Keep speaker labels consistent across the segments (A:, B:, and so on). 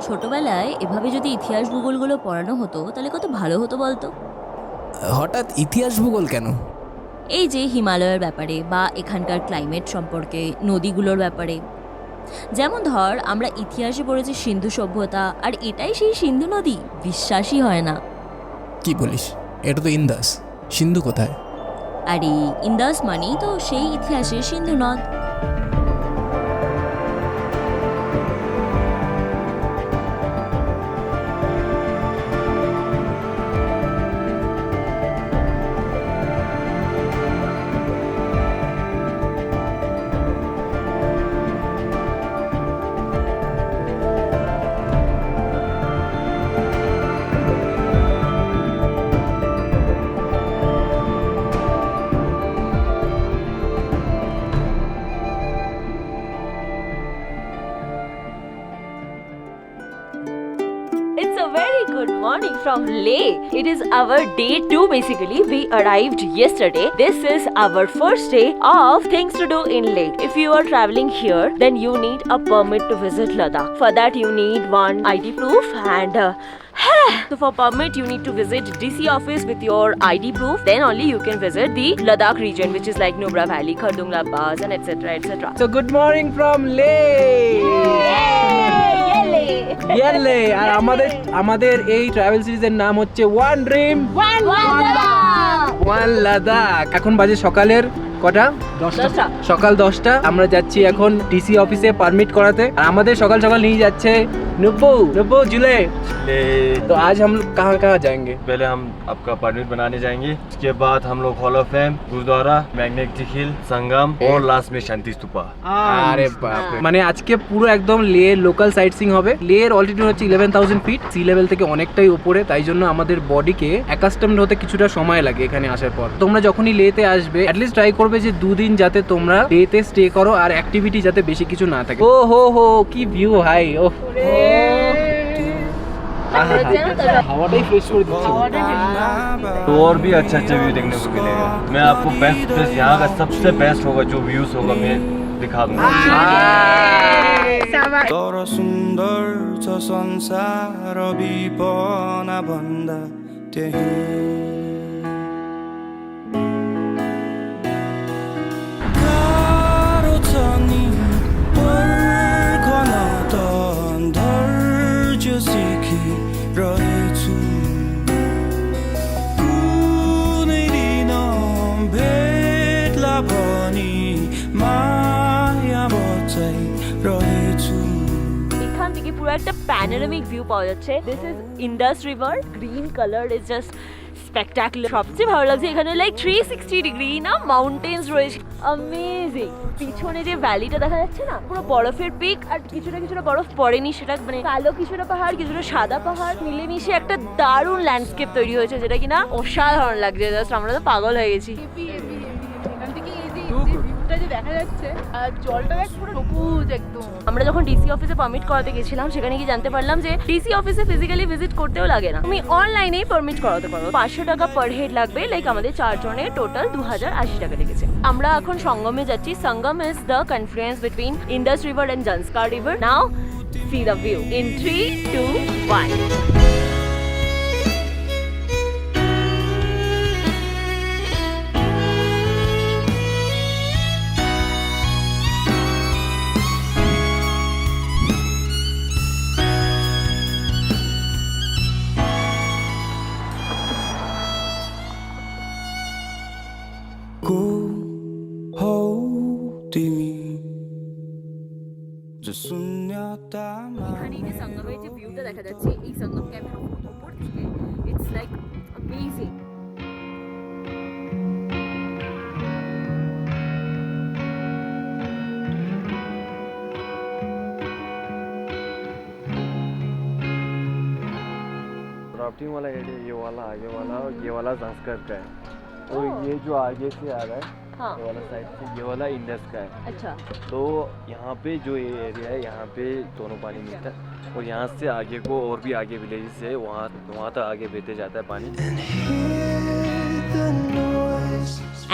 A: ছোটবেলায় এভাবে যদি ইতিহাস ভূগোলগুলো পড়ানো হতো তাহলে কত ভালো হতো বলতো।
B: হঠাৎ ইতিহাস ভূগোল কেন?
A: এই যে হিমালয়ের ব্যাপারে বা এখানকার ক্লাইমেট সম্পর্কে, নদীগুলোর ব্যাপারে। যেমন ধর, আমরা ইতিহাসে পড়েছি সিন্ধু সভ্যতা, আর এটাই সেই সিন্ধু নদী, বিশ্বাসই হয় না।
B: কি বলিস, এটা তো ইন্দাস, সিন্ধু কোথায়?
A: আরে ইন্দাস মানেই তো সেই ইতিহাসের সিন্ধু নদ।
C: It's a very good morning from Leh. It is our day 2 basically. We arrived yesterday. This is our first day of things to do in Leh. If you are traveling here, then you need a permit to visit Ladakh. For that you need one ID proof and so for permit you need to visit DC office with your ID proof. Then only you can visit the Ladakh region, which is like Nubra Valley, Khardungla Pass and etc. etc.
B: So good morning from Leh.
C: Yay!
B: আর আমাদের এই travel সিরিজের নাম হচ্ছে one dream one Ladakh. এখন বাজে সকালের কটা? 10টা। সকাল 10টা। আমরা যাচ্ছি এখন ডিসি অফিসে পারমিট করাতে। আর আমাদের সকাল সকাল নিয়ে যাচ্ছে नुब्बू जुले। तो आज हम लोग कहाँ जाएंगे?
D: पहले हम आपका परमिट बनाने जाएंगे, उसके बाद हम लोग hall of fame, gurudwara, magnetic hill, Sangam और लास्ट में शांति स्तूपा।
B: আরে বাপ রে, মানে আজকে পুরো একদম লে লোকাল সাইট সিং হবে। লের অল্টিটিউড হচ্ছে 11,000 ফিট, সি লেভেল থেকে অনেকটাই উপরে, তাই জন্য আমাদের বডিকে অ্যাকাস্টমড হতে কিছুটা সময় লাগে এখানে আসার পর। তোমরা যখনই লেতে আসবে অ্যাটলিস্ট ট্রাই করবে যে 2 দিন যাতে তোমরা লেতে স্টে করো আর অ্যাক্টিভিটি যাতে বেশি কিছু না থাকে। ও হো কি ভিউ ভাই, ও हवाटाई फ्रेश कर दीजिए।
D: तो और भी अच्छा व्यू देखने को मिलेगा। मैं आपको बेस्ट यहाँ का सबसे बेस्ट होगा जो व्यूज होगा मैं दिखा दूंगा।
E: तर सुन्दर छ संसार विपना भन्दा त्यही गाह्रो छ नि पर्खन त धैर्य सिकिरहेछु कुनै दिन भेट्ला भनी माया बचाइरहेछु।
C: এখান থেকে পুরো একটা প্যানোরামিক ভিউ পাওয়া যাচ্ছে। This is Indus river, green colour is just spectacular. সবচেয়ে ভালো লাগছে এখানে লাইক 360 ডিগ্রি না মাউন্টেন্স রয়েছে, অ্যামেজিং। পিছনে যে ভ্যালিটা দেখা যাচ্ছে না, পুরো বরফের পিক, আর কিছুটা বরফ পড়েনি, সেটা মানে কালো কিছুটা পাহাড়, কিছুটা সাদা পাহাড় মিলেমিশে একটা দারুণ ল্যান্ডস্কেপ তৈরি হয়েছে, যেটা কিনা অসাধারণ লাগছে। জাস্ট আমরা তো পাগল হয়ে গেছি। দেখা যাচ্ছে আর জলটা পুরো সবুজ একদম। আমরা যখন ডিসি অফিসে পারমিট করাতে গেছিলাম সেখানে গিয়ে জানতে পারলাম যে ডিসি অফিসে ফিজিক্যালি ভিজিট করতেও লাগে না, তুমি অনলাইনেই পারমিট করাতে পারো। 500 টাকা পার হেড লাগবে, লাইক আমাদের 4 জনের টোটাল 2080 টাকা লেগেছে। আমরা এখন সঙ্গমে যাচ্ছি। Sangam is the confluence between Indus river and Zanskar river. Now see the view in 3, 2, 1।
E: को हौ तिमी जो शून्यतामा।
C: এখানে যে সঙ্গমের যে ভিউটা দেখা যাচ্ছে, এই সঙ্গম ক্যাম্পের উপর থেকে ইটস লাইক অ্যামেজিং।
D: राफ्टिंग वाला एरिया ये वाला आगे वाला और ये वाला ज़ांस्कर का है, और ये जो आगे से आ रहा है
C: हाँ।
D: ये वाला साइड से ये वाला इंडस का है।
C: अच्छा,
D: तो यहाँ पे जो ये एरिया है यहाँ पे दोनों पानी मिलता है, और यहाँ से आगे को और भी आगे विलेजेस है, वहाँ तक आगे बहते जाता है पानी।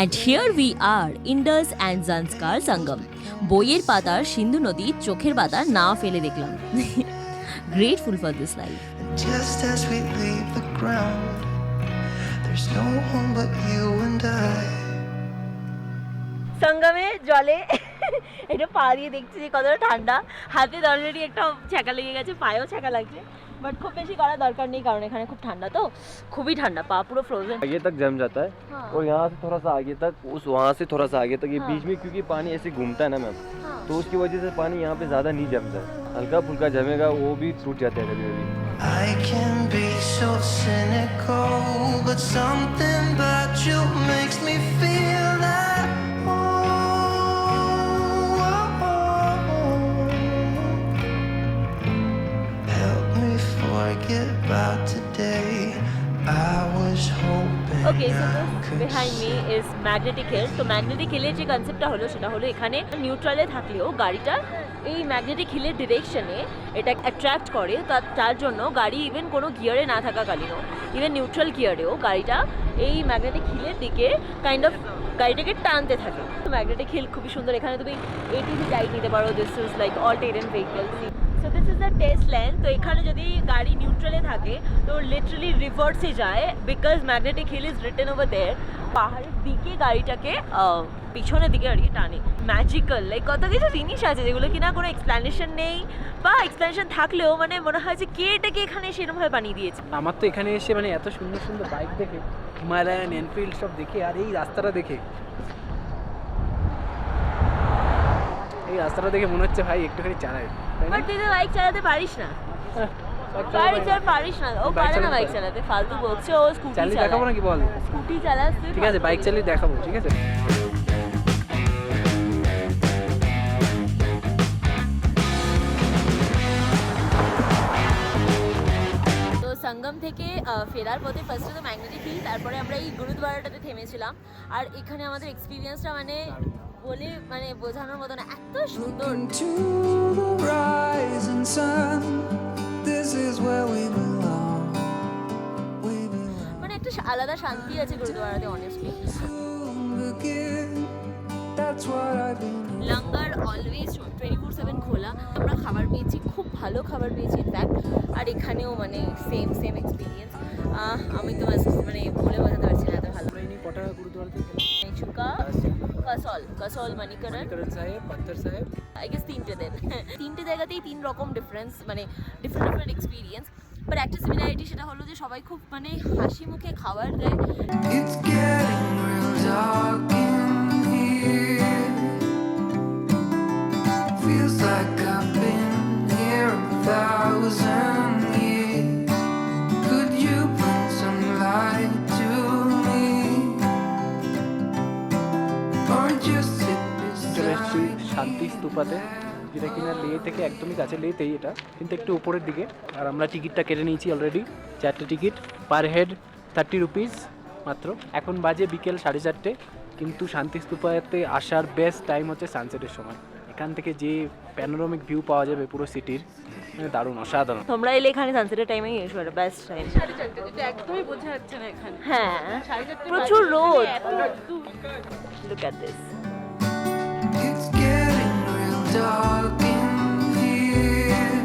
A: And here we are, Indus-Zanskar Sangam. বইয়ের পাতার সিন্ধু নদী চোখের পাতা না ফেলে দেখলাম। grateful for this life.
E: Just as we leave the ground, there's no one but you and I.
C: সঙ্গমে জলে এটা পা দিয়ে দেখছি যে কতটা ঠান্ডা, হাতে অলরেডি একটা ছ্যাঁকা লেগে গেছে, পায়েও ছ্যাঁকা লাগছে, বাট খুব বেশি করার দরকার নেই কারণ এখানে খুব ঠান্ডা, তো খুবই ঠান্ডা, পা পুরো ফ্রোজেন।
D: आगे तक जम जाता है और यहाँ से थोड़ा सा आगे तक, उस वहाँ से थोड़ा सा आगे तक, ये बीच में क्योंकि पानी ऐसे घूमता है ना मैम, तो उसकी वजह से पानी यहाँ पे ज़्यादा नहीं जमता है, हल्का फुल्का जमेगा वो भी टूट जाता है कभी कभी।
E: I can be so cynical, but something about you makes me feel that. Help me forget about today. I was hoping
C: okay, so
E: I could
C: behind me is magnetic hill. তো ম্যাগনেটিক হিলের যে কনসেপ্টটা হলো সেটা হলো এখানে নিউট্রালে থাকলেও গাড়িটা এই ম্যাগনেটিক হিলের ডিরেকশনে এটা অ্যাট্রাক্ট করে, তার জন্য গাড়ি ইভেন কোনো গিয়ারে না থাকাকালীনও, ইভেন নিউট্রাল গিয়ারেও গাড়িটা এই ম্যাগনেটিক হিলের দিকে কাইন্ড অফ গাড়িটাকে টানতে থাকে। তো ম্যাগনেটিক হিল খুবই সুন্দর, এখানে তুমি এটিভি রাইড নিতে পারো, this is like all terrain vehicle. So this is the test land. তো এখানে যদি গাড়ি নিউট্রালে থাকে তো লিটারালি রিভার্সে যায়, because magnetic hill is written over there. পাহাড়ের দিকে গাড়িটাকে পিছনের দিকে গাড়ি টানে, ম্যাজিক্যাল, লাইক কত কিছু জিনিস আছে যেগুলো কিনা কোনো এক্সপ্লেনেশন নেই, বা এক্সপ্লেনেশন থাকলেও মানে মনে হয় যে কে এটাকে এখানে সেরকমভাবে বানিয়ে দিয়েছে।
B: আমার তো এখানে এসে মানে এত সুন্দর সুন্দর বাইক দেখে, হিমালয়ান, এনফিল্ড সব দেখে, আর এই রাস্তাটা দেখে, এই রাস্তাটা দেখে মনে হচ্ছে ভাই একটুখানি চালাই।
C: বাট তুই তো বাইক চালাতে পারিস না, বাইক চালাতে পারিস না, ও পারে না বাইক চালাতে, ফালতু বলছে, ও স্কুটি
B: চালিয়ে দেখাবো নাকি বল?
C: স্কুটি চালাস তুই?
B: ঠিক আছে, বাইক চালিয়ে দেখাবো, ঠিক আছে।
C: তো সঙ্গম থেকে ফেরার পথে ফার্স্টে তো ম্যাগনেটিক হিল, তারপরে আমরা এই গুরুদ্বারাটাতে থেমেছিলাম, আর এখানে আমাদের এক্সপিরিয়েন্সটা মানে বলে মানে বোঝানোর মতো না, এত সুন্দর।
E: to the rising sun. This is where we belong. We belong.
C: মানে একটা আলাদা শান্তি আছে গুরুদ্বারাতে honestly.
E: Soon begin. That's what I've been.
C: Langar always 24/7 খোলা, আমরা খাবার পেয়েছি, খুব ভালো খাবার পেয়েছি ইনফ্যাক্ট, আর এখানেও মানে সেম এক্সপিরিয়েন্স। আমি তো মানে বলে বোঝাতে পারছি না এত ভালো।
B: কটা গুরুদ্বারা থেকে?
C: চুকা, कसौल मणिकरण
B: সাহেব, পাত্থর সাহেব,
C: আই গেস তিনটে জায়গাতেই তিন রকম ডিফারেন্স, মানে ডিফারেন্ট এক্সপিরিয়েন্স, বাট একটা সিমিলারিটি সেটা হলো যে সবাই খুব মানে হাসি মুখে খাবার দেয়।
E: It's getting real dark in here. Feels like I've been here 1,000 years. Could you bring some light to me? Or just sit
B: চলে এসেছি
E: beside
B: শান্তি স্তূপাতে, যেটা কিনা লে থেকে একদমই কাছে, লেতেই এটা, কিন্তু একটু উপরের দিকে। আর আমরা টিকিটটা কেটে নিয়েছি অলরেডি, 4টে টিকিট, পার হেড 30 রুপিস মাত্র। এখন বাজে বিকেল 4:30, কিন্তু শান্তি স্তূপাতে আসার বেস্ট টাইম হচ্ছে সানসেটের সময়। এখান থেকে যে প্যানোরামিক ভিউ পাওয়া যাবে পুরো সিটির, মানে দারুণ, অসাধারণ।
C: তোমরা এলে এখানে সানসেটের টাইমেই এসো, এটা বেস্ট টাইম।
F: 4:30 একদমই বোঝা যাচ্ছে না এখানে।
C: হ্যাঁ
F: 4:30
C: প্রচুর রোদ।
F: রোদ।
C: Look at this.
E: It's getting real dark in here.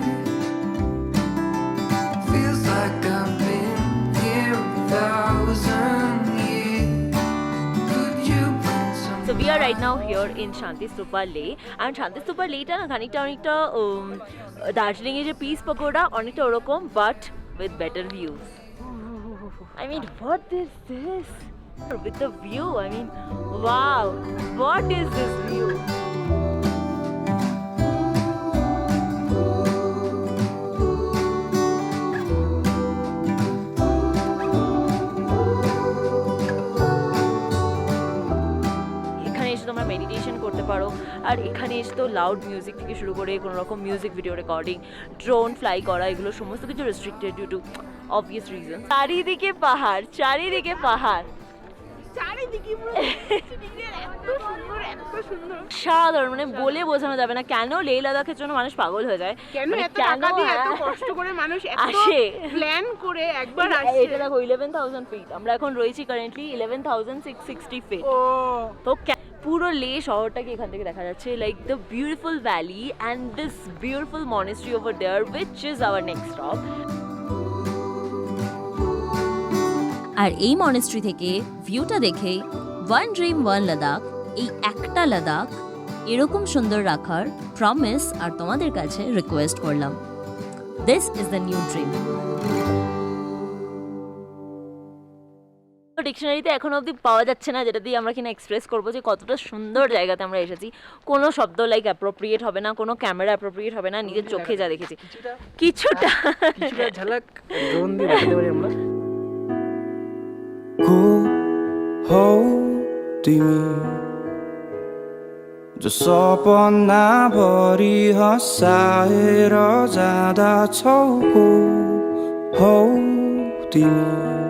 E: Feels like I've been here 1,000 years. Could you bring some
C: So we are right now here in Shanti Stupa Leh, and Shanti Stupa Leh টা না খানিকটা দার্জিলিং এর যে piece pakora অনেকটা ওরকম, but with better views. I mean, what is this? With the view, I mean, wow, what is this view? এখানে এসে তোমরা মেডিটেশন করতে পারো, আর এখানে এসে তো লাউড মিউজিক থেকে শুরু করে কোনো রকম music video recording, drone fly করা, এগুলো সমস্ত কিছু restricted due to obvious reason. চারিদিকে পাহাড়, চারিদিকে পাহাড়,
F: চারিদিকে পুরো এত সুন্দর, এত সুন্দর।
C: সাধারণ মানে বলে বোঝানো যাবে না কেন লেহ লাদাখের জন্য মানুষ পাগল হয়ে যায়,
F: কেন
C: মানে
F: এত টাকা দিয়ে এত কষ্ট করে মানুষ এত
C: আসে,
F: প্ল্যান করে একবার
C: এটা
F: আসে।
C: দেখো 11,000 ফিট, আমরা এখন রয়েছি কারেন্টলি 11,660 ফিট।
F: ও
C: তো পুরো লে শহরটাকে এখান থেকে দেখা যাচ্ছে, like the beautiful valley and this beautiful monastery over there which is our next stop.
A: আর এই মনেস্ট্রি থেকে ভিউটা দেখে ওয়ান ড্রিম ওয়ান লাদাখ, এই একটা লাদাখ এরকম সুন্দর রাখার প্রমিস আর তোমাদের কাছে রিকোয়েস্ট করলাম। This is the new dream.
C: ডিকশনারিতে এখন অবধি পাওয়া যাচ্ছে না যেটা দিয়ে আমরা কিনা এক্সপ্রেস করবো যে কতটা সুন্দর জায়গাতে আমরা এসেছি। কোনো শব্দ লাইক অ্যাপ্রোপ্রিয়েট হবে না, কোনো ক্যামেরা অ্যাপ্রোপ্রিয়েট হবে না, নিজের চোখে যা দেখেছি কিছুটা
B: ঝলক ড্রোন দিয়ে দেখাতে পারি আমরা।
G: जसो पन्नाभरि हँसाएर जाँदा छौ हो तिमी।